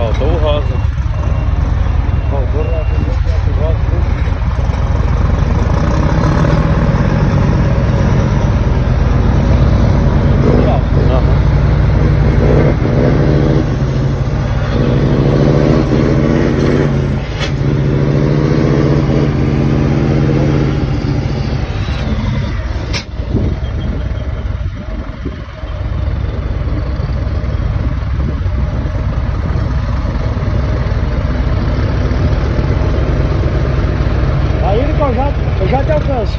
Faltou o rosa. Faltou o rosa. Aí ele que eu já te alcanço.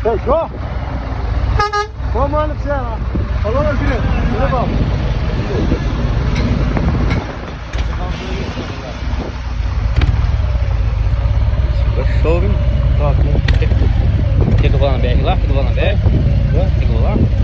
Fechou? Vou mandar pra você lá. Falou, meu filho. Tudo bom? Show, hein? Top. Quer que eu vou lá na BR lá? Quer que eu vou lá na BR? Quer que eu vou lá?